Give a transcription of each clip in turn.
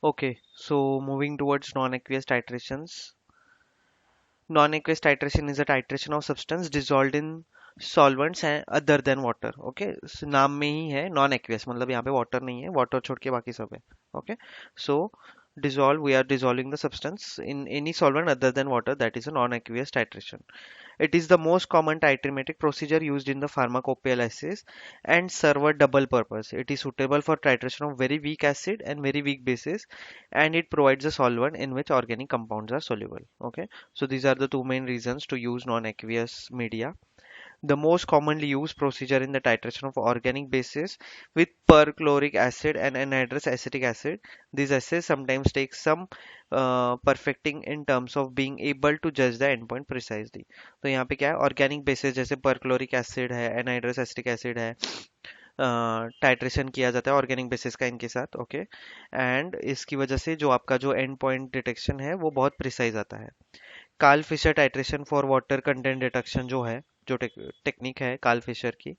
Okay, so moving towards non-aqueous titrations. Non-aqueous titration is a titration of substance dissolved in solvents and other than water. Okay, so नाम में ही है non-aqueous, मतलब यहाँ पे water नहीं है, water छोड़ के बाकी सब है. Okay, so dissolve, we are dissolving the substance in any solvent other than water, that is a non-aqueous titration. It is the most common titrimetric procedure used in the pharmacopoeial assays and serve a double purpose. It is suitable for titration of very weak acid and very weak bases, and it provides a solvent in which organic compounds are soluble. Okay, so these are the two main reasons to use non-aqueous media. The most commonly used procedure in the titration of organic bases with perchloric acid and anhydrous acetic acid. These assays sometimes take some perfecting in terms of being able to judge the endpoint precisely. तो यहाँ पे क्या है, organic basis जैसे perchloric acid है, anhydrous acetic acid है, titration किया जाता है ऑर्गेनिक बेसिस का इनके साथ. ओके, एंड इसकी वजह से जो आपका जो एंड पॉइंट डिटेक्शन है वो बहुत प्रिसाइज आता है. Karl Fischer titration for water content detection जो है, जो टेक्निक है कार्ल फिशर की,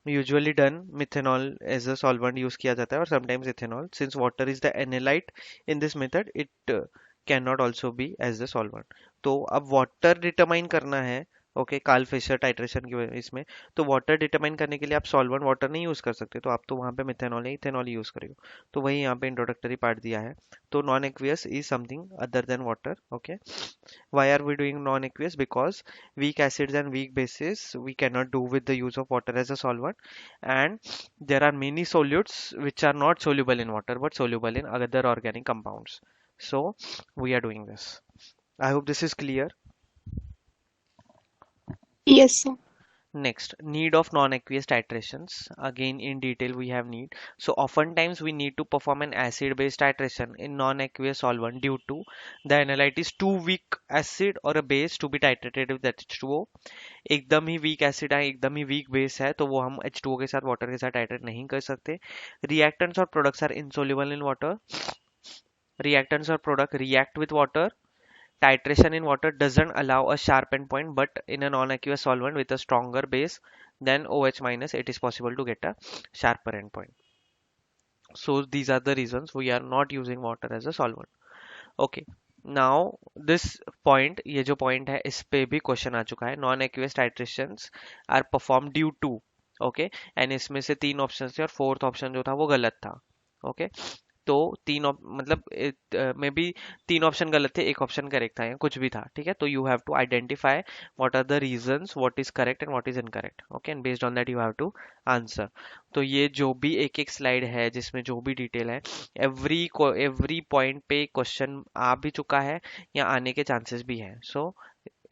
usually done methanol as a solvent use किया जाता है और sometimes ethanol. Since water is the analyte in this method, it can not also be as the solvent. तो अब वाटर डिटरमाइन करना है. ओके, कार्ल फिशर टाइट्रेशन की इसमें तो वाटर डिटरमाइन करने के लिए आप सॉल्वेंट वाटर नहीं यूज कर सकते, तो आप तो वहां पे मिथेनॉल या इथेनॉल यूज करेंगे. तो वही यहाँ पे इंट्रोडक्टरी पार्ट दिया है. तो non aqueous is something other than water. Okay, why are we doing non-aqueous? Because weak acids and weak bases we cannot do with the use of water as a solvent, and there are many solutes which are not soluble in water but soluble in other organic compounds. So we are doing this. I hope this is clear. Yes, sir. Next, need of non-aqueous titrations. Again, in detail, we have need. So, oftentimes we need to perform an acid-base titration in non-aqueous solvent due to the analyte is too weak acid or a base to be titrated with H2O. एकदम ही weak acid है, एकदम ही weak base है, तो वो हम H2O के साथ water के साथ टाइट्रेट नहीं कर सकते. रिएक्टेंट्स और products are insoluble in water. Reactants or product react with water. Titration in water doesn't allow a sharp endpoint, but in a non-aqueous solvent with a stronger base than OH minus, it is possible to get a sharper endpoint. So these are the reasons we are not using water as a solvent. Okay. Now this point, ये जो point है इस पे भी question आ चुका है. Non-aqueous titrations are performed due to. Okay, and इसमें से तीन ऑप्शन थे और फोर्थ ऑप्शन जो था वो गलत था. ओके, तो मतलब मे बी तीन ऑप्शन गलत थे, एक ऑप्शन करेक्ट था या कुछ भी था. ठीक है, तो you have to identify what are the reasons, what is correct and what is incorrect. Okay, and based on that you have to answer. तो ये जो भी एक एक स्लाइड है जिसमें जो भी डिटेल है, एवरी पॉइंट पे क्वेश्चन आ भी चुका है या आने के चांसेस भी हैं. So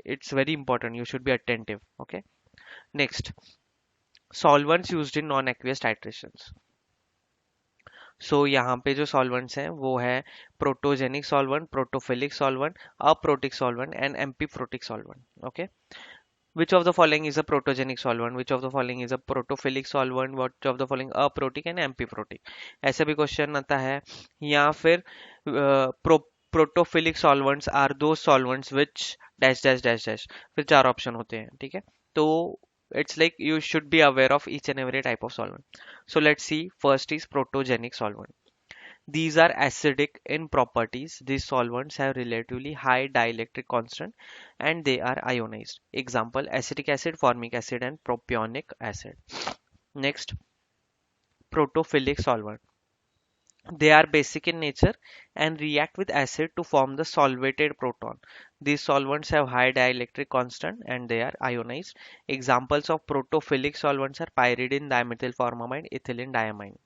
it's very important, you should be attentive. Okay, next, solvents used in non aqueous titrations. So यहाँ पे जो सॉल्वेंट्स हैं वो है protogenic solvent, protophilic solvent, aprotic solvent and amphiprotic solvent. Okay, which of the following is a protogenic solvent, which of the following is a protophilic solvent, what of the following aprotic and amphiprotic. ऐसा भी question आता है. या फिर protophilic solvents are दो solvents विच dash dash dash dash, फिर चार option होते हैं. ठीक है, तो it's like you should be aware of each and every type of solvent. So let's see, first is protogenic solvent. These are acidic in properties. These solvents have relatively high dielectric constant and they are ionized. Example, acetic acid, formic acid and propionic acid. Next, protophilic solvent. They are basic in nature and react with acid to form the solvated proton. These solvents have high dielectric constant and they are ionized. Examples of protophilic solvents are pyridine, dimethylformamide, ethylene diamine.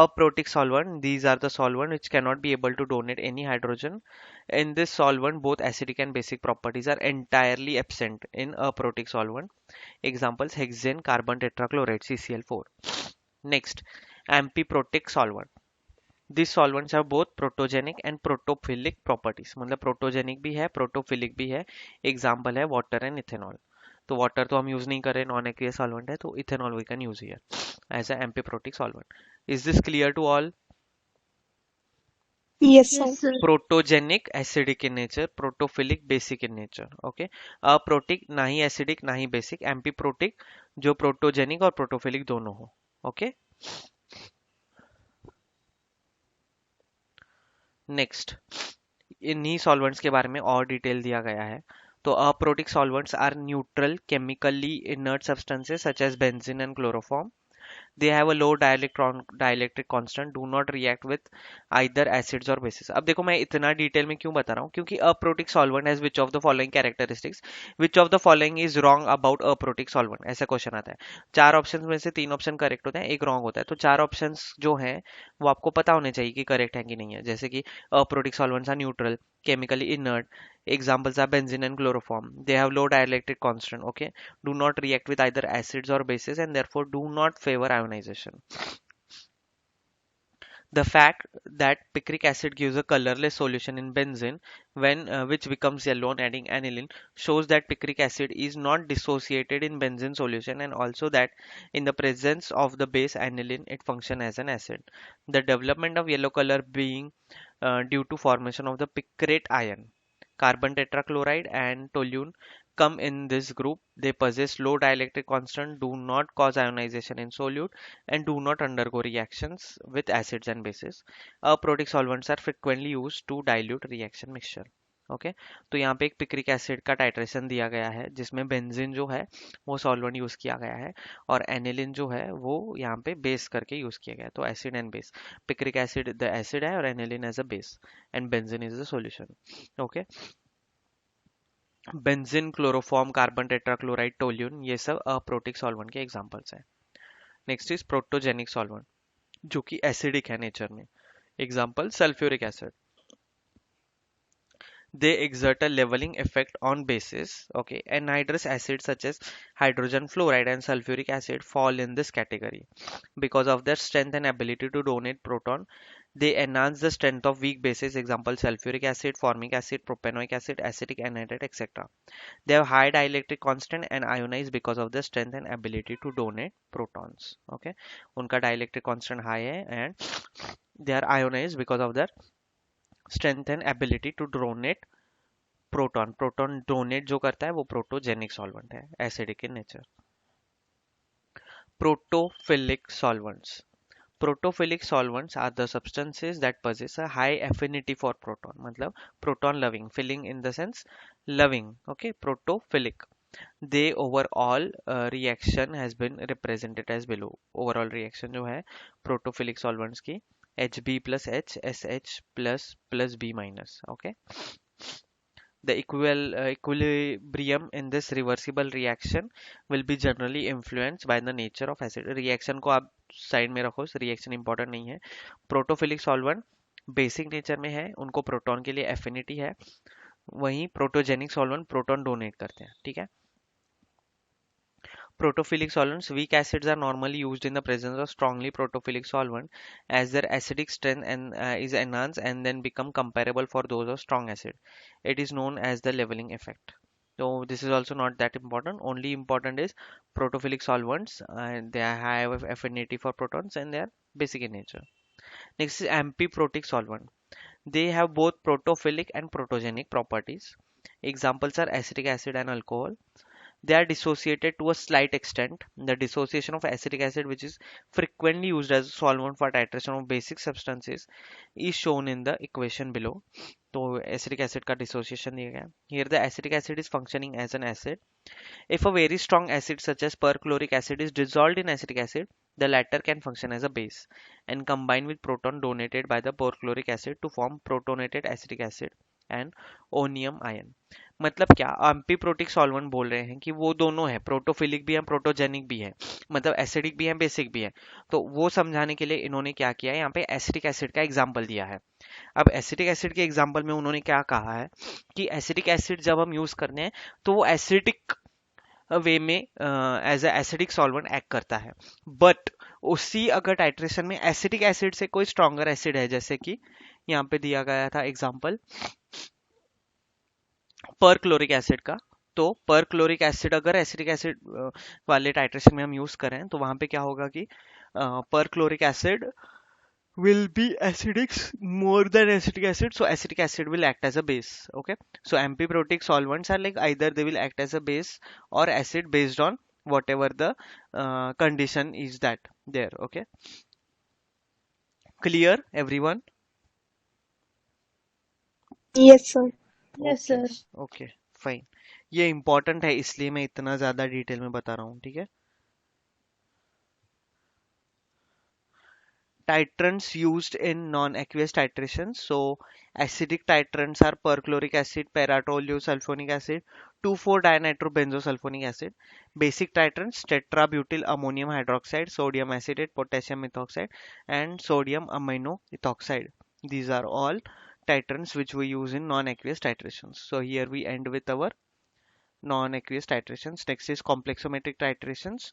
Aprotic solvent, these are the solvent which cannot be able to donate any hydrogen. In this solvent, both acidic and basic properties are entirely absent in aprotic solvent. Examples, hexane, carbon tetrachloride, CCl4. Next, ampiprotic solvent. These solvents have both protogenic and protophilic properties. मतलब protogenic भी है, protophilic भी है. Example है water and ethanol. तो water तो हम use नहीं कर रहे, नॉन एक्वियस सॉल्वेंट है, तो ethanol we can use here as a amphiprotic solvent. Is this clear to all? Yes, sir. Yes, sir. Protogenic acidic in nature, protophilic basic in nature. Okay, aprotic ना ही acidic ना ही basic, एम्पीप्रोटिक जो protogenic और protophilic दोनों हो. Okay, next, इन्हीं solvents के बारे में और डिटेल दिया गया है। तो aprotic solvents are neutral chemically inert substances such as benzene and chloroform. They have a low dielectric constant, do not react with either acids or bases. अब देखो मैं इतना डिटेल में क्यों बता रहा हूँ, क्योंकि aprotic solvent has which of the following characteristics, which of the following is wrong about aprotic solvent, ऐसा क्वेश्चन आता है। चार ऑप्शंस में से तीन ऑप्शन करेक्ट होते हैं, एक रॉन्ग होता है। तो चार ऑप्शंस जो हैं वो आपको पता होने चाहिए कि करेक्ट है कि नहीं है। जैसे कि aprotic solvents are neutral, chemically inert. Examples are benzene and chloroform. They have low dielectric constant. Okay, do not react with either acids or bases and therefore do not favor ionization. The fact that picric acid gives a colorless solution in benzene when which becomes yellow on adding aniline shows that picric acid is not dissociated in benzene solution, and also that in the presence of the base aniline it functions as an acid. The development of yellow color being due to formation of the picrate ion. Carbon tetrachloride and toluene come in this group. They possess low dielectric constant, do not cause ionization in solute, and do not undergo reactions with acids and bases. Aprotic solvents are frequently used to dilute reaction mixture. Okay तो यहाँ पे एक picric acid का titration दिया गया है जिसमें benzene जो है वो सॉल्वेंट यूज किया गया है और एनिलिन जो है वो यहाँ पे बेस करके यूज किया गया है। तो acid and base, picric acid the acid है और aniline as a base and benzene is the solution. Okay, benzene, chloroform, carbon tetrachloride, toluene, ये सब अप्रोटिक सॉल्वेंट के एग्जांपल्स हैं। नेक्स्ट इज प्रोटोजेनिक सॉल्वेंट जो कि एसिडिक है नेचर में। Example sulphuric acid, they exert a leveling effect on bases. Okay, anhydrous acids such as hydrogen fluoride and sulfuric acid fall in this category because of their strength and ability to donate proton. They enhance the strength of weak bases. Example sulfuric acid, formic acid, propanoic acid, acetic anhydride, etc. They have high dielectric constant and ionize because of their strength and ability to donate protons. Okay, उनका dielectric constant high है and they are ionized because of their strength and ability to donate proton. Proton donate जो करता है वो protogenic solvent है, acidic in nature. Protophilic solvents, protophilic solvents are the substances that possess a high affinity for proton, मतलब proton loving, filling in the sense loving. Okay, protophilic. The overall reaction has been represented as below. Overall reaction जो है protophilic solvents की Hb plus H, SH plus plus B minus. Okay, the equilibrium in this reversible reaction will be generally influenced by the nature of acid. Reaction को आप side में रखो, reaction important नहीं है। Protophilic solvent basic nature में है, उनको proton के लिए एफिनिटी है, वहीं प्रोटोजेनिक सॉल्वेंट प्रोटॉन डोनेट करते हैं। ठीक है, protophilic solvents, weak acids are normally used in the presence of strongly protophilic solvent as their acidic strength and is enhanced and then become comparable for those of strong acid. It is known as the leveling effect. So this is also not that important. Only important is protophilic solvents and they have affinity for protons and they are basic in nature. Next is amphiprotic solvent. They have both protophilic and protogenic properties. Examples are acetic acid and alcohol. They are dissociated to a slight extent. The dissociation of acetic acid, which is frequently used as a solvent for titration of basic substances, is shown in the equation below. तो acetic acid का dissociation दिया गया. Here the acetic acid is functioning as an acid. If a very strong acid such as perchloric acid is dissolved in acetic acid, the latter can function as a base and combine with proton donated by the perchloric acid to form protonated acetic acid and onium ion. मतलब क्या, एम्पीप्रोटिक solvent बोल रहे हैं कि वो दोनों है, protophilic भी है प्रोटोजेनिक भी है, मतलब एसिडिक भी है बेसिक भी है। तो वो समझाने के लिए इन्होंने क्या किया है, यहाँ पे एसिटिक एसिड का एग्जांपल दिया है। अब एसिटिक एसिड के एग्जांपल में उन्होंने क्या कहा है कि एसिटिक एसिड जब हम यूज करते हैं तो वो एसिडिक वे में as a acidic solvent act करता है, बट उसी अगर टाइट्रेशन में एसिटिक एसिड से कोई स्ट्रॉन्गर एसिड है, जैसे कि यहाँ पे दिया गया था एग्जांपल पर क्लोरिक एसिड का, तो पर क्लोरिक एसिड अगर एसिटिक एसिड वाले टाइट्रेशन में हम यूज करें तो वहां पे क्या होगा कि perchloric acid will be acidic more than acetic acid, so acetic acid will act as a base. Okay, so amphiprotic solvents are like either they will act as a base or acid based on whatever the condition is that there. Okay, clear everyone? Yes, sir. Yes, okay, sir. Okay, fine. ये important है इसलिए मैं इतना ज़्यादा detail में बता रहा हूँ, ठीक है। Titrants used in non-aqueous titration. So acidic titrants are perchloric acid, para-tolusulfonic acid, 2,4-dinitrobenzosulfonic acid. Basic titrants tetrabutyl ammonium hydroxide, sodium acetate, potassium methoxide, and sodium amino ethoxide. These are all titrants which we use in non-aqueous titrations. So here we end with our non-aqueous titrations. Next is complexometric titrations.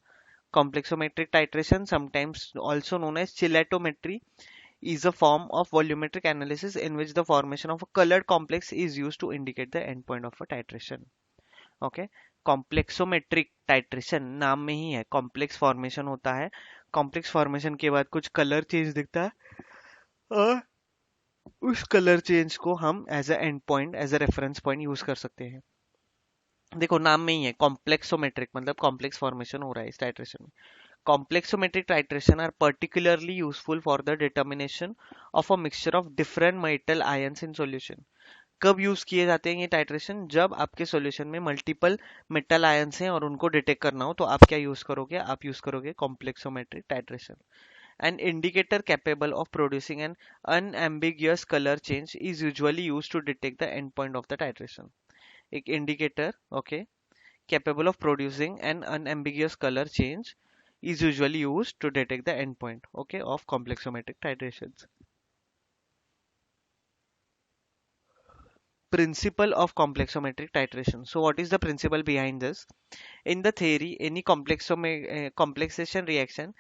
Complexometric titration, sometimes also known as chilatometry, is a form of volumetric analysis in which the formation of a colored complex is used to indicate the endpoint of a titration. Okay, complexometric titration नाम में ही है, complex formation होता है, complex formation के बाद कुछ colour change दिखता है और उस कलर चेंज को हम as a end point, as a reference point use कर सकते हैं। देखो नाम में ही है कॉम्प्लेक्सोमेट्रिक, मतलब कॉम्प्लेक्स फॉर्मेशन हो रहा है इस टाइट्रेशन में। Complexometric titration are particularly useful for the determination of a mixture of different metal ions in solution. कब यूज किए जाते हैं ये टाइट्रेशन? जब आपके सॉल्यूशन में मल्टीपल मेटल आयंस हैं और उनको डिटेक्ट करना हो, तो आप क्या यूज करोगे? आप यूज करोगे complexometric titration. An indicator capable of producing an unambiguous color change is usually used to detect the endpoint of the titration. एक indicator, okay, capable of producing an unambiguous color change is usually used to detect the endpoint, okay, of complexometric titrations. Principle of complexometric titration. So what is the principle behind this? In the theory, any complexation reaction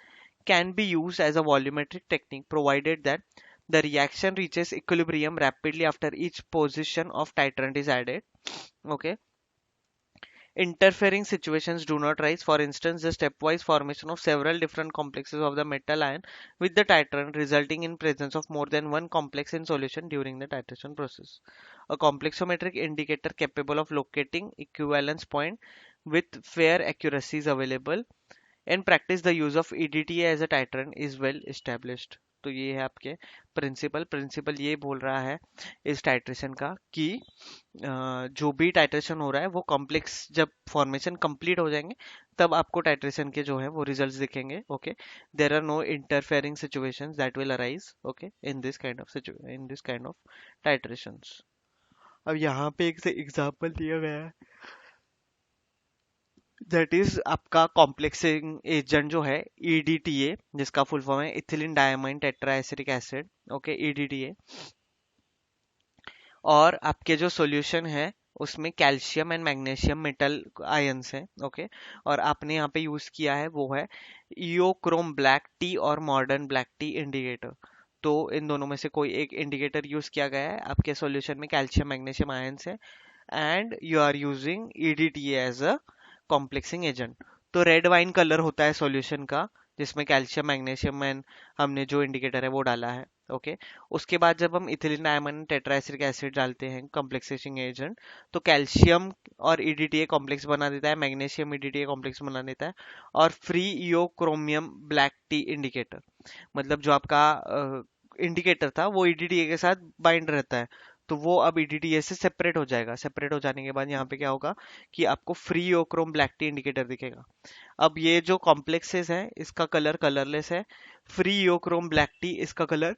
can be used as a volumetric technique provided that the reaction reaches equilibrium rapidly after each position of titrant is added. Okay, interfering situations do not rise. For instance, the stepwise formation of several different complexes of the metal ion with the titrant, resulting in presence of more than one complex in solution during the titration process. A complexometric indicator capable of locating equivalence point with fair accuracy is available. In practice, the use of EDTA as a titrant is well established. तो ये है आपके principal ये बोल रहा है इस titration का कि जो भी टाइट्रेशन हो रहा है वो कॉम्प्लेक्स, जब फॉर्मेशन कंप्लीट हो जाएंगे तब आपको टाइट्रेशन के जो है वो रिजल्ट्स दिखेंगे। Okay, there are no interfering situations that will arise, okay, in this kind of titrations. अब यहाँ पे एक एग्जांपल दिया गया है, दैट इज आपका कॉम्प्लेक्सिंग एजेंट जो है ईडीटीए, जिसका फुल फॉर्म है ethylene diamine tetraacetic acid, okay, EDTA. और आपके जो सॉल्यूशन है उसमें calcium and magnesium metal ions हैं, ओके। और आपने यहाँ पे यूज किया है वो है ईओक्रोम ब्लैक टी और मॉडर्न ब्लैक टी इंडिकेटर। तो इन दोनों में से कोई एक इंडिकेटर यूज किया गया है, आपके सॉल्यूशन में कैल्शियम मैग्नीशियम आयंस है, and you are using EDTA as a complexing agent. तो रेड वाइन कलर होता है सॉल्यूशन का, जिसमें कैल्शियम मैग्नीशियम एंड हमने जो इंडिकेटर है वो डाला है, ओके। उसके बाद जब हम इथिलीन डायमंड टेट्राएसिटिक एसिड डालते हैं कॉम्प्लेक्सेशन एजेंट, तो कैल्शियम और ईडीटीए कॉम्प्लेक्स बना देता है, मैग्नीशियम ईडीटीए कॉम्प्लेक्स बना देता है, और फ्री इओक्रोमियम ब्लैक टी इंडिकेटर, मतलब जो आपका इंडिकेटर था वो ईडीटीए के साथ बाइंड रहता है, तो वो अब ईडीटीए से सेपरेट हो जाएगा। सेपरेट हो जाने के बाद यहाँ पे क्या होगा कि आपको फ्री ओक्रोम ब्लैक टी इंडिकेटर दिखेगा। अब ये जो कॉम्प्लेक्सेस है इसका कलर कलरलेस है, फ्री ओक्रोम ब्लैक टी इसका कलर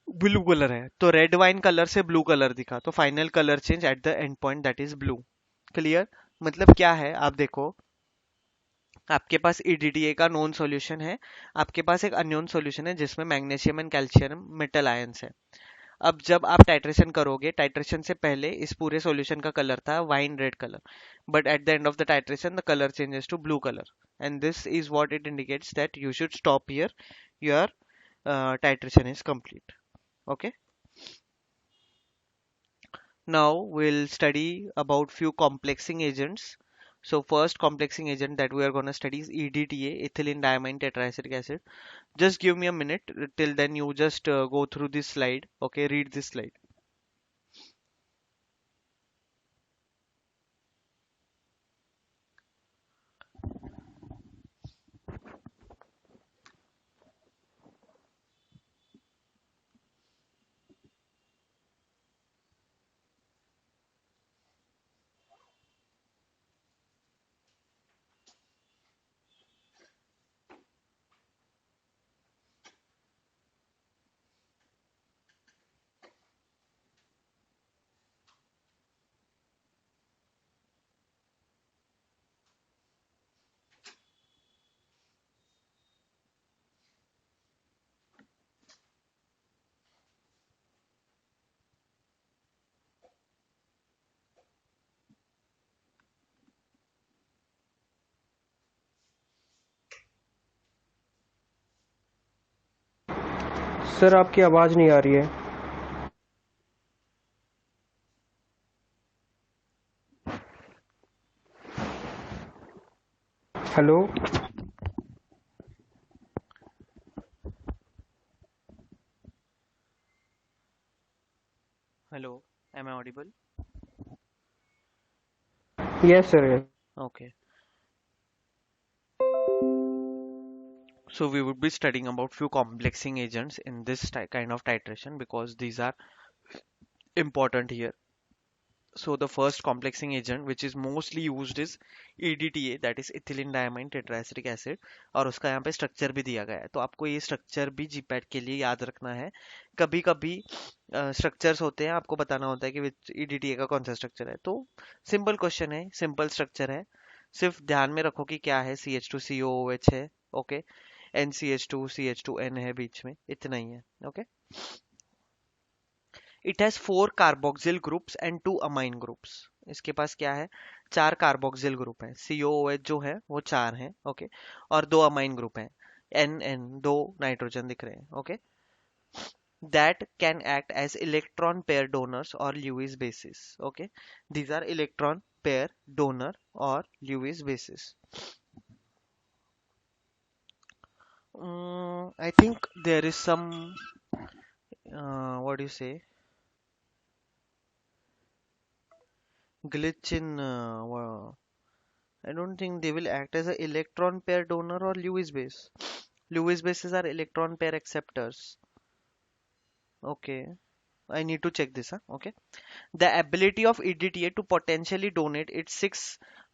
ब्लू कलर है, तो रेड वाइन कलर से ब्लू कलर दिखा, तो final colour change at the and point that is blue. Clear? मतलब क्या है, आप देखो, आपके पास ईडीटीए का नोन सॉल्यूशन है, आपके पास एक अननोन सॉल्यूशन है जिसमें magnesium and calcium metal ions है। अब जब आप टाइट्रेशन करोगे, टाइट्रेशन से पहले इस पूरे सॉल्यूशन का कलर था wine red colour, but at the end of the titration the colour changes to blue colour, and this is what it indicates that you should stop here, your titration is complete. Okay, now we'll study about few complexing agents. So first complexing agent that we are going to study is EDTA, ethylene diamine tetraacetic acid. Just give me a minute, till then you just go through this slide, okay, read this slide. Sir आपकी आवाज़ नहीं आ रही है। Hello. Hello, am I audible? Yes sir yes. Okay, so we would be studying about few complexing agents in this kind of titration because these are important here. So the first complexing agent which is mostly used is EDTA, that is ethylene diamine tetraesteric acid, और उसका यहाँ पे structure भी दिया गया है, तो आपको ये स्ट्रक्चर भी जीपैट के लिए याद रखना है। कभी कभी स्ट्रक्चर्स होते हैं, आपको बताना होता है कि विच EDTA का कौन सा स्ट्रक्चर है, तो सिंपल क्वेश्चन है, सिंपल स्ट्रक्चर है, सिर्फ ध्यान में रखो कि क्या है, CH2COOH है, ओके, NCH2CH2N है बीच में, इतना ही है, okay. It has 4 carboxyl groups and 2 amine groups. इसके पास क्या है, 4 कार्बोक्सिल ग्रुप है, COOH जो है वो 4 है, ओके, और 2 अमाइन ग्रुप है, NN, 2 नाइट्रोजन दिख रहे हैं, okay. That can act as electron pair donors और Lewis bases, okay, these are electron pair donor और Lewis bases. I think there is some what do you say, glitch in I don't think they will act as a electron pair donor or Lewis base. Lewis bases are electron pair acceptors. Okay, I need to check this. Huh? Okay, the ability of EDTA to potentially donate its 6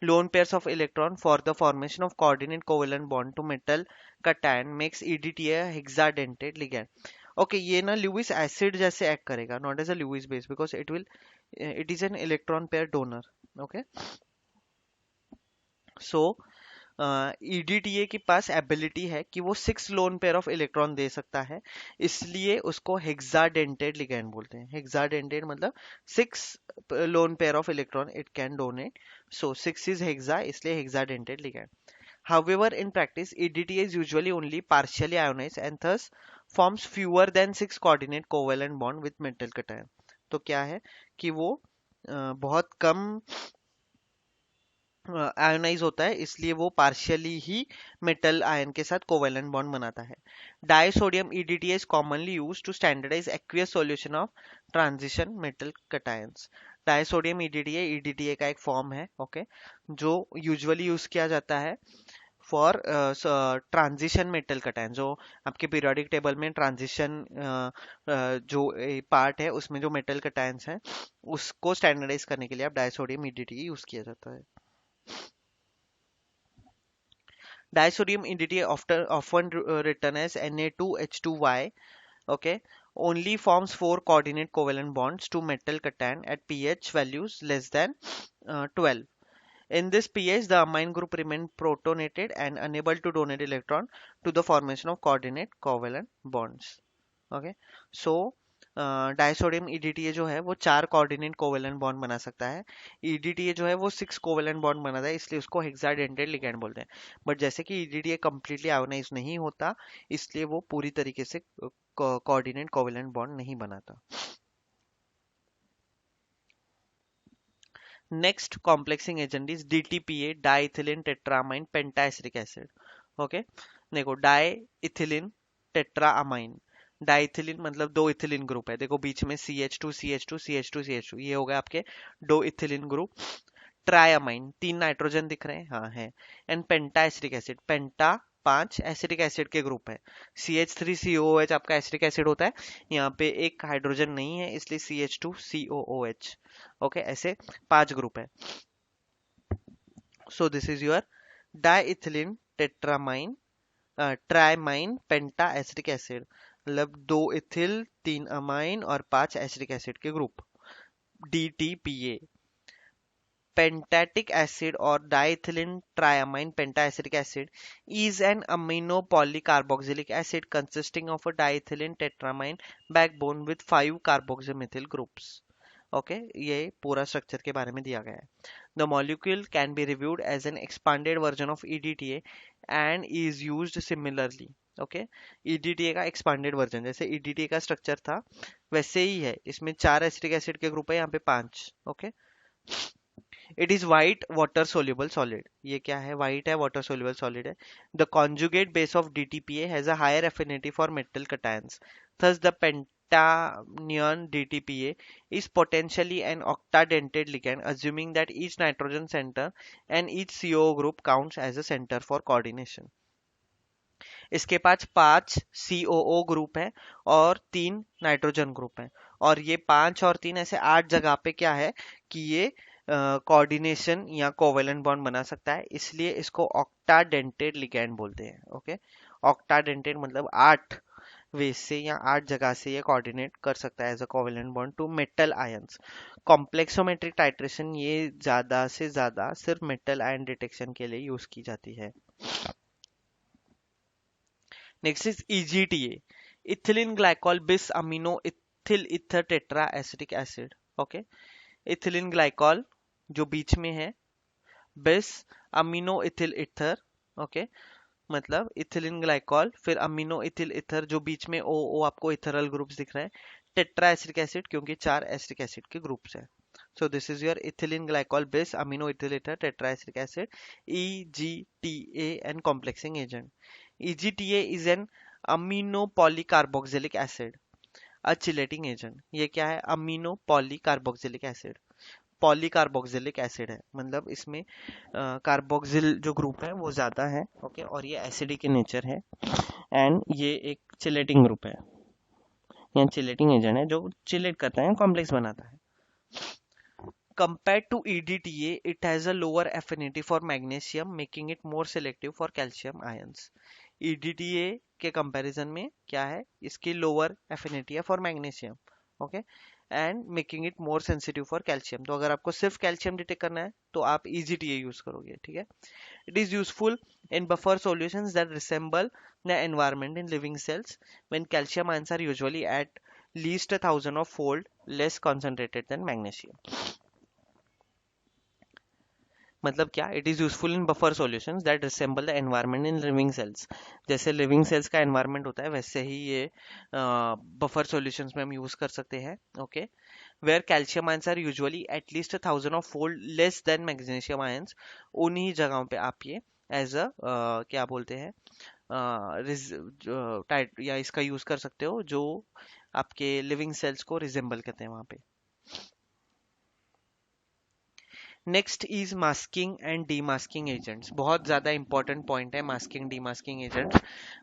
lone pairs of electron for the formation of coordinate covalent bond to metal cation makes EDTA a hexadentate ligand. Okay, ये ना Lewis acid जैसे act करेगा, not as a Lewis base because it is an electron pair donor. Okay, so EDTA के पास ability है कि वो 6 lone pair of electron दे सकता है, इसलिए उसको हेक्साडेंटेड लिगैंड बोलते हैं। हेक्साडेंटेड मतलब 6 lone pair of electron it can donate, so 6 is hexa, इसलिए hexadentate ligand. However, in practice, EDTA is usually only partially ionized and thus forms fewer than 6 coordinate covalent bond with metal cation. तो क्या है कि वो बहुत कम ionise होता है, इसलिए वो पार्शियली ही मेटल आयन के साथ कोवेलेंट बॉन्ड बनाता है। Disodium EDTA is commonly used to standardise aqueous solution of transition metal cations. Disodium EDTA EDTA का एक फॉर्म है, ओके, जो यूजुअली यूज किया जाता है फॉर ट्रांजिशन मेटल कटायन, जो आपके पीरियोडिक टेबल में ट्रांजिशन जो पार्ट है उसमें जो मेटल कटायंस हैं उसको स्टैंडर्डाइज करने के लिए आप डाइसोडियम ईडीटीए यूज किया जाता है। Disodium EDTA often written as Na2H2Y, okay, only forms 4 coordinate covalent bonds to metal cation at pH values less than 12. In this pH, the amine group remain protonated and unable to donate electron to the formation of coordinate covalent bonds. Okay, so disodium EDTA जो है वो 4 coordinate covalent bond बना सकता है, EDTA जो है वो 6 covalent bond बनाता है, इसलिए उसको हेक्साडेंटेड लिगैंड बोलते हैं। बट जैसे कि ईडीटीए कंप्लीटली आयोनाइज नहीं होता, इसलिए वो पूरी तरीके से कोऑर्डिनेट कोवेलेंट बॉन्ड नहीं बनाता। Next complexing agent is DTPA, diethylene tetramine pentaacetic acid. Okay, देखो डाई इथिलीन टेट्रामाइन, डाइथिलीन मतलब 2 इथिलीन ग्रुप है, देखो बीच में CH2 CH2 CH2 CH2, ये हो गए आपके 2 इथिलीन ग्रुप। ट्रायमाइन, 3 नाइट्रोजन दिख रहे हैं, हाँ है। And penta acetic acid, penta 5 acetic acid के ग्रुप है। CH3COOH आपका एसिटिक एसिड होता है, यहाँ पे एक हाइड्रोजन नहीं है इसलिए CH2COOH, ओके, ऐसे 5 ग्रुप है। So this is your diethylene tetramine triamine penta acetic acid, मतलब 2 इथिल 3 अमाइन और 5 एसिटिक एसिड के group, DTPA। Pentatic acid or diethylene triamine pentacetic acid is an amino polycarboxylic acid consisting of a diethylene tetramine backbone with 5 carboxymethyl groups. ओके, ये पूरा structure के बारे में दिया गया है। The molecule can be reviewed as an expanded version of EDTA and is used similarly. Okay. EDTA का एक्सपांडेड वर्जन, जैसे ईडीटीए का स्ट्रक्चर था वैसे ही है, इसमें 4 एसिटिक एसिड के ग्रुप है, यहाँ पे 5। Okay. It is white water soluble solid, ये क्या है, वाइट है, वाटर सोल्यूबल सॉलिड है। The conjugate base of DTPA has a higher affinity for metal cations, thus the pentanyon DTPA is potentially an octadentate ligand, assuming that each nitrogen center and each COO group counts as a center for coordination. इसके पास 5 COO group है और 3 nitrogen group है, और ये 5 और 3 ऐसे 8 जगह पे क्या है कि ये कोऑर्डिनेशन या कोवेलेंट बॉन्ड बना सकता है, इसलिए इसको ऑक्टाडेंटेड लिगैंड बोलते हैं। ओके। ऑक्टाडेंटेड मतलब 8 वे से या 8 जगह से ये कोऑर्डिनेट कर सकता है as a covalent bond to metal ions. Complexometric titration ये ज्यादा से ज्यादा सिर्फ मेटल आयन डिटेक्शन के लिए यूज की जाती है। Next is EGTA, ethylene glycol bis amino ethyl ether tetra acetic acid. Okay. Ethylene glycol जो बीच में है, bis amino ethyl ether. Okay. मतलब इथिलीन ग्लाइकॉल फिर अमीनो इथिल इथर जो बीच में ओ आपको इथरल ग्रुप्स दिख रहे हैं, टेट्रा एसिटिक एसिड क्योंकि 4 एसिटिक एसिड के ग्रुप्स हैं। So this is your ethylene glycol bis amino ethyl ether tetraesteric acid, EGTA, and complexing agent. EGTA is an amino polycarboxylic acid, a chelating agent. ये क्या है, amino पॉलीकार्बोक्सिलिक acid. पॉलीकार्बोक्सिलिक acid है मतलब इसमें carboxyl जो group है वो ज्यादा है। ओके। और ये एसिडिक in नेचर है, एंड ये एक चिलेटिंग ग्रुप है या चिलेटिंग एजेंट है जो चिलेट करता है, कॉम्प्लेक्स बनाता है। Compared to EDTA, it has a lower affinity for magnesium, making it more selective for calcium ions. EDTA के कंपैरिजन में क्या है, इसकी लोअर एफिनिटी है for magnesium. Okay. And making it more sensitive for calcium, तो अगर आपको सिर्फ कैल्शियम डिटेक्ट करना है तो आप EGTA यूज करोगे। ठीक है। It is useful in buffer solutions that resemble the environment in living cells when calcium ions are usually at least 1,000 of fold less concentrated than magnesium. मतलब क्या, it is useful in buffer solutions that resemble the environment in living cells, जैसे living cells का environment होता है वैसे ही ये buffer solutions में हम यूज कर सकते हैं। Okay. Where calcium ions are usually at least 1,000 of fold less than magnesium ions, उन्हीं जगहों पे आप ये एज अ क्या बोलते हैं टाइट या इसका यूज कर सकते हो जो आपके लिविंग सेल्स को रिजेंबल करते हैं वहां पे। Next is masking and demasking agents, बहुत ज्यादा इंपॉर्टेंट पॉइंट है masking demasking agents.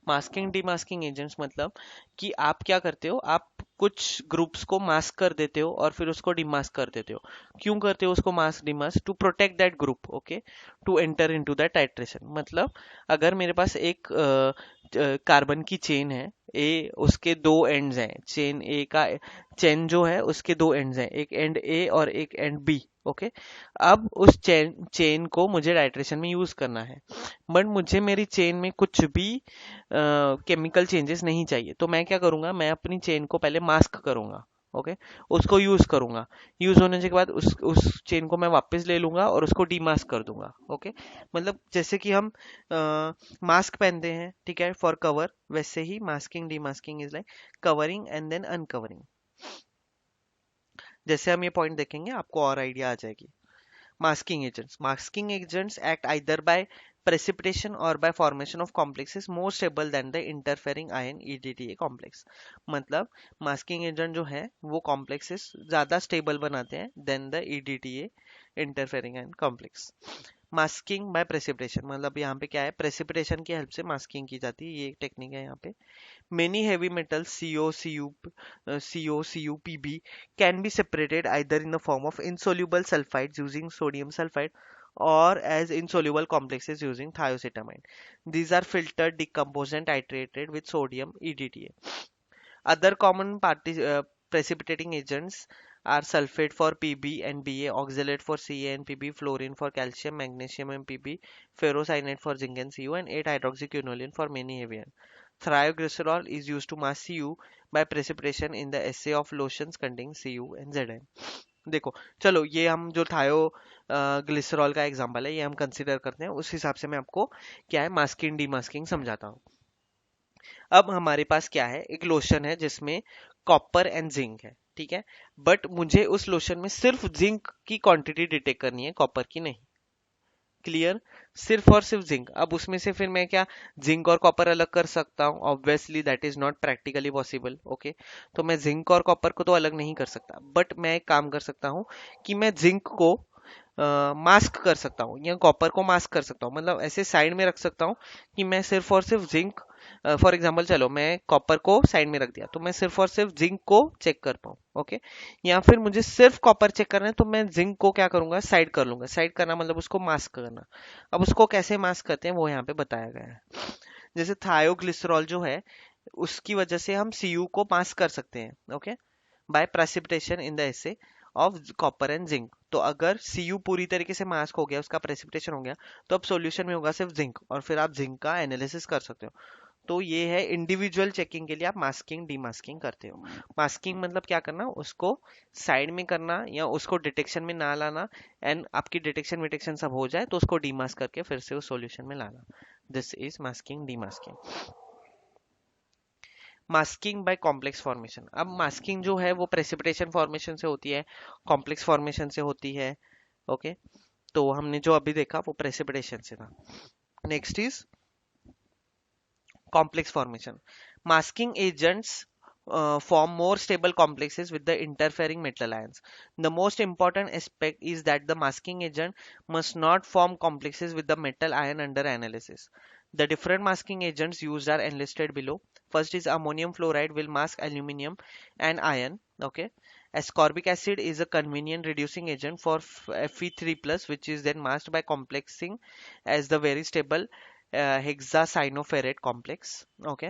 Masking demasking agents मतलब कि आप क्या करते हो, आप कुछ ग्रुप्स को मास्क कर देते हो और फिर उसको डिमास्क कर देते हो। क्यों करते हो उसको mask demask? To protect that group. Okay. To enter into that titration, मतलब अगर मेरे पास एक कार्बन की चेन है ए, उसके दो एंड्स हैं, चेन ए का चेन जो है उसके दो एंड्स हैं, एक एंड ए और एक एंड बी। ओके। अब उस चेन को मुझे टाइट्रेशन में यूज करना है, बट मुझे मेरी चेन में कुछ भी केमिकल चेंजेस नहीं चाहिए, तो मैं क्या करूंगा, मैं अपनी चेन को पहले मास्क करूंगा। ओके। उसको यूज करूंगा, यूज होने के बाद उस चेन को मैं वापस ले लूंगा और उसको डीमास्क कर दूंगा। ओके। मतलब जैसे कि हम मास्क पहनते हैं, ठीक है, फॉर कवर, वैसे ही masking demasking is like covering and then uncovering. जैसे हम ये पॉइंट देखेंगे आपको और आइडिया आ जाएगी। Masking agents act either by precipitation or by formation of complexes more stable than the interfering ion EDTA complex. मतलब मास्किंग एजेंट जो है वो कॉम्प्लेक्सेस ज्यादा स्टेबल बनाते हैं then the EDTA interfering ion complex. Masking by precipitation मतलब यहाँ पे क्या है, प्रेसिपिटेशन की हेल्प से मास्किंग की जाती है, ये एक टेक्निक है यहाँ पे। Many heavy metals COCuPb can be separated either in the form of insoluble sulfides using sodium sulfide or as insoluble complexes using thiocitamide. These are filtered, decomposed and titrated with sodium EDTA. Other common precipitating agents are sulfate for Pb and Ba, oxalate for Ca and Pb, fluorine for calcium, magnesium and Pb, ferrocyanide for zinc and Cu, and 8-hydroxyquinoline for many heavy ions. Thioglycerol is used to mask Cu by precipitation in the assay of lotions containing Cu and Zn. देखो चलो ये हम जो थायो glycerol का example है ये हम कंसीडर करते हैं, उस हिसाब से मैं आपको क्या है मास्किंग डीमास्किंग समझाता हूँ। अब हमारे पास क्या है, एक लोशन है जिसमें कॉपर एंड जिंक है, ठीक है, बट मुझे उस लोशन में सिर्फ जिंक की क्वांटिटी डिटेक्ट करनी है, कॉपर की नहीं। क्लियर, सिर्फ और सिर्फ जिंक। अब उसमें से फिर मैं क्या जिंक और कॉपर अलग कर सकता हूँ? Obviously that is not practically possible, okay. तो मैं जिंक और कॉपर को तो अलग नहीं कर सकता, बट मैं एक काम कर सकता हूँ कि मैं जिंक को मास्क कर सकता हूँ या कॉपर को मास्क कर सकता हूँ, मतलब ऐसे साइड में रख सकता हूँ कि मैं सिर्फ और सिर्फ जिंक, फॉर एग्जांपल चलो मैं कॉपर को साइड में रख दिया तो मैं सिर्फ और सिर्फ जिंक को चेक कर पाऊँ, ओके। या फिर मुझे सिर्फ कॉपर चेक करना है तो मैं जिंक को क्या करूंगा, साइड कर लूंगा। साइड करना मतलब उसको मास्क करना। अब उसको कैसे मास्क करते हैं वो यहाँ पे बताया गया है। जैसे थायोग्लिसरॉल जो है उसकी वजह से हम सीयू को मास्क कर सकते हैं, okay, by precipitation in the assay of copper and zinc. तो अगर सीयू पूरी तरीके से मास्क हो गया, उसका प्रेसिपिटेशन हो गया, तो अब सॉल्यूशन में होगा सिर्फ जिंक, और फिर आप जिंक का एनालिसिस कर सकते हो। तो ये है इंडिविजुअल चेकिंग के लिए आप मास्किंग डीमास्किंग करते हो। मास्किंग मतलब क्या करना, उसको साइड में करना या उसको डिटेक्शन में ना लाना, एंड आपकी डिटेक्शन विटेक्शन सब हो जाए तो उसको डीमास्क करके फिर से उस सॉल्यूशन में लाना। This is masking demasking. Masking by complex formation. अब मास्किंग जो है वो प्रेसिपिटेशन फॉर्मेशन से होती है, कॉम्प्लेक्स फॉर्मेशन से होती है, ओके। तो हमने जो अभी देखा वो प्रेसिपिटेशन से था। Next is complex formation. Masking agents form more stable complexes with the interfering metal ions. The most important aspect is that the masking agent must not form complexes with the metal ion under analysis. The different masking agents used are enlisted below. First is ammonium fluoride will mask aluminium and iron. Okay. Ascorbic acid is a convenient reducing agent for Fe3+, which is then masked by complexing as the very stable hexacyanoferrate complex, okay.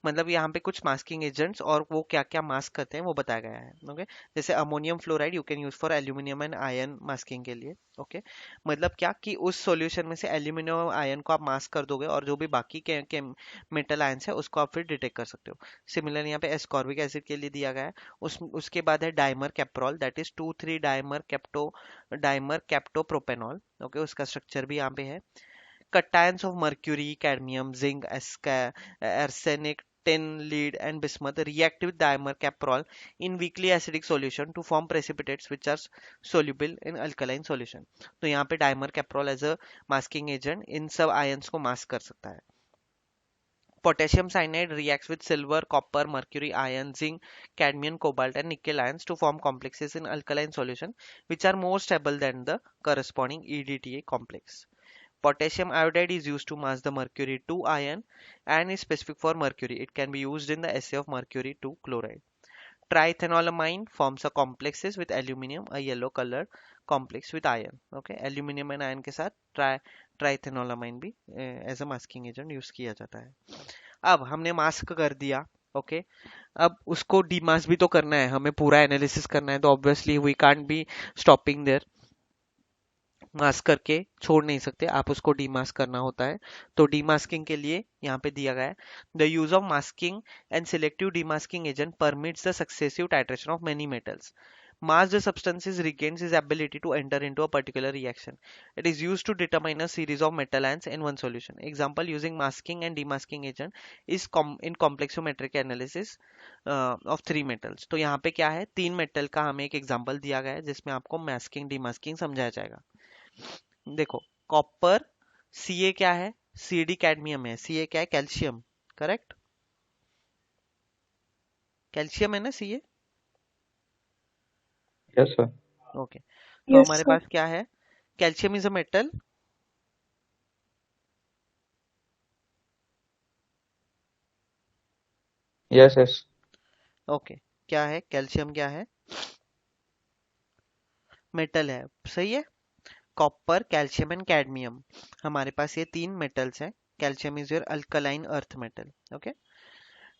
मतलब यहाँ पे कुछ masking agents और वो क्या क्या mask करते हैं वो बताया गया है, ओके। जैसे ammonium fluoride you can use for aluminium and ion masking के लिए, ओके। मतलब क्या कि उस सॉल्यूशन में से एल्यूमिनियम आयन को आप मास्क कर दोगे और जो भी बाकी के मेटल आयंस है उसको आप फिर डिटेक्ट कर सकते हो। सिमिलर यहाँ पे एस्कॉर्बिक एसिड के लिए दिया गया है। उसके बाद है dimercaprol, that is 2,3 dimercaptopropanol, okay. उसका स्ट्रक्चर भी यहाँ पे है। Cations of mercury, cadmium, zinc, arsenic, tin, lead, and bismuth react with dimer caprol in weakly acidic solution to form precipitates which are soluble in alkaline solution. तो यहाँ पे dimer caprol as a masking agent इन सब ions को mask कर सकता है. Potassium cyanide reacts with silver, copper, mercury, iron, zinc, cadmium, cobalt, and nickel ions to form complexes in alkaline solution which are more stable than the corresponding EDTA complex. Potassium iodide is used to mask the mercury 2 ion and is specific for mercury. It can be used in the assay of mercury 2 chloride. Triethanolamine forms a complexes with aluminium, a yellow colored complex with iron. Okay, aluminium and iron के साथ triethanolamine भी as a masking agent use किया जाता है। अब हमने mask कर दिया, ओके। अब उसको डीमास्क भी तो करना है, हमें पूरा एनालिसिस करना है, तो obviously we can't be stopping there. Mask करके छोड़ नहीं सकते, आप उसको डीमास्क करना होता है। तो डीमास्किंग के लिए यहाँ पे दिया गया है, the use of masking and selective demasking agent permits the successive titration of many metals. Masked substances regains its ability to enter into a particular reaction. It is used to determine a series of metal ions in one solution. Example using masking and demasking agent is in complexometric analysis of three metals. तो यहाँ पे क्या है, तीन metal का हमें एक example दिया गया है जिसमें आपको मास्किंग डीमास्किंग समझाया जाएगा। देखो, कॉपर, सी ए क्या है, सी डी कैडमियम है, सी ए क्या है, कैल्शियम, करेक्ट। कैल्शियम है ना सी ए, यस सर। ओके। तो Yes, हमारे sir. पास क्या है, calcium is a metal, yes yes. Okay. क्या है कैल्शियम, क्या है, मेटल है, सही है। कॉपर, कैल्शियम एंड कैडमियम, हमारे पास ये तीन मेटल्स हैं। Calcium is your alkaline earth metal, okay.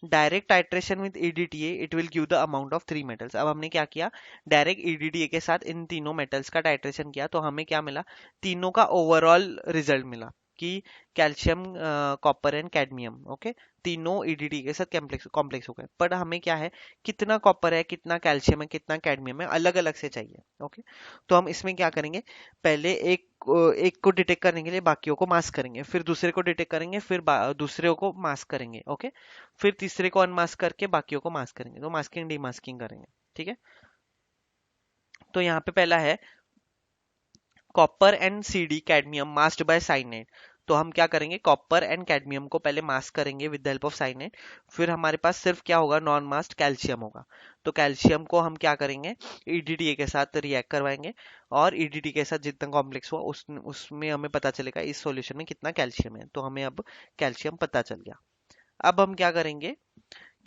Direct titration with EDTA it will give the amount of three metals. अब हमने क्या किया, डायरेक्ट ईडीटीए के साथ इन तीनों मेटल्स का टाइट्रेशन किया तो हमें क्या मिला, तीनों का ओवरऑल रिजल्ट मिला कि calcium, copper and cadmium, okay, तीनों ईडीटी के साथ कॉम्प्लेक्स कॉम्प्लेक्स हो गए, पर हमें क्या है, कितना कॉपर है, कितना कैल्शियम है, कितना कैडमियम है, अलग अलग से चाहिए। ओके, तो हम इसमें क्या करेंगे, पहले एक को डिटेक्ट करने के लिए बाकियों को मास्क करेंगे, फिर दूसरे को डिटेक्ट करेंगे, फिर दूसरे को मास्क करेंगे। ओके, फिर तीसरे को अनमास्क करके बाकियों को मास्क करेंगे, तो मास्किंग डीमास्किंग करेंगे। ठीक है, तो यहाँ पे पहला है copper and CD cadmium masked bye cyanide. तो हम क्या करेंगे, कॉपर एंड कैडमियम को पहले मास्क करेंगे with the help of cyanide, फिर हमारे पास सिर्फ क्या होगा, नॉन मास्क्ड कैल्शियम होगा। तो कैल्शियम को हम क्या करेंगे, ईडीटीए के साथ रिएक्ट करवाएंगे, और ईडीटी के साथ जितना कॉम्प्लेक्स हुआ उसमें हमें पता चलेगा इस सॉल्यूशन में कितना कैल्शियम है। तो हमें अब कैल्शियम पता चल गया। अब हम क्या करेंगे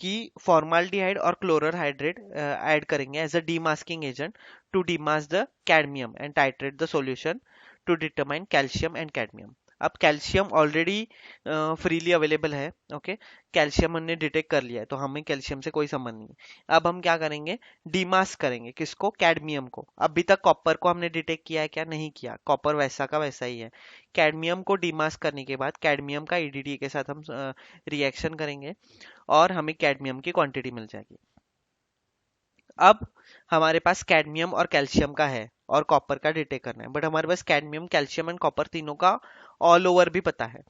कि फॉर्माल्डिहाइड और क्लोरर हाइड्रेट ऐड करेंगे as a demasking agent to demask the cadmium and titrate the solution to determine calcium and cadmium. अब कैल्शियम ऑलरेडी फ्रीली अवेलेबल है। ओके, कैल्शियम हमने डिटेक्ट कर लिया है, तो हमें कैल्शियम से कोई संबंध नहीं है। अब हम क्या करेंगे, डीमास्क करेंगे किसको, कैडमियम को। अभी तक कॉपर को हमने डिटेक्ट किया है क्या, नहीं किया, कॉपर वैसा का वैसा ही है। कैडमियम को डीमास्क करने के बाद कैडमियम का ईडीटी के साथ हम रिएक्शन करेंगे, और हमें कैडमियम की क्वांटिटी मिल जाएगी। अब हमारे पास कैडमियम और कैल्शियम का है, और कॉपर का डिटेक्ट करना है, बट हमारे पास कैडमियम, कैल्शियम एंड कॉपर तीनों का ऑल ओवर भी पता है।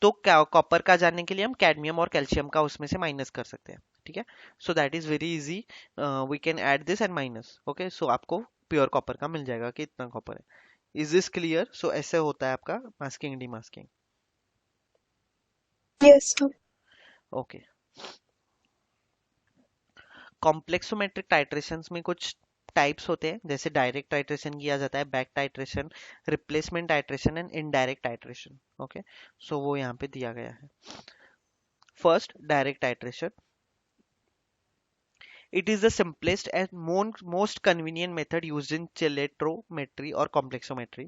तो कॉपर का जानने के लिए हम कैडमियम और कैल्शियम का उसमें से माइनस कर सकते हैं। ठीक है, so that is very easy, we can add this and minus. Okay, so आपको प्योर कॉपर का मिल जाएगा कि इतना कॉपर है। Is this clear? सो ऐसे होता है आपका masking demasking. Yes, sir. Okay, complexometric titrations में कुछ टाइप्स होते हैं, जैसे डायरेक्ट टाइट्रेशन किया जाता है, back titration, replacement titration and indirect titration. Okay, so वो यहाँ पे दिया गया है। First, direct titration. It is the simplest and most convenient method used in chiletometry or complexometry.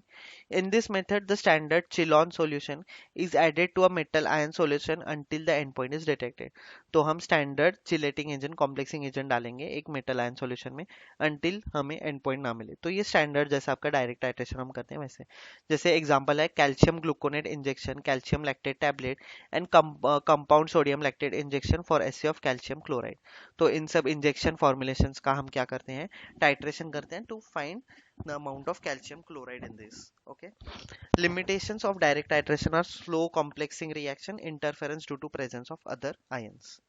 In this method, the standard Chilon solution is added to a metal ion solution until the endpoint is detected. तो हम standard chelating agent, complexing agent डालेंगे एक metal ion solution में until हमें endpoint ना मिले। तो ये standard जैसा आपका direct titration हम करते हैं वैसे। जैसे example है calcium gluconate injection, calcium lactate tablet and compound sodium lactate injection for assay of calcium chloride। तो इन सब इंजेक्शन फॉर्मुलेशंस का हम क्या करते हैं, टाइट्रेशन करते हैं to find the amount of calcium chloride in this. Okay, limitations of direct titration are slow complexing reaction, interference due to presence of other ions.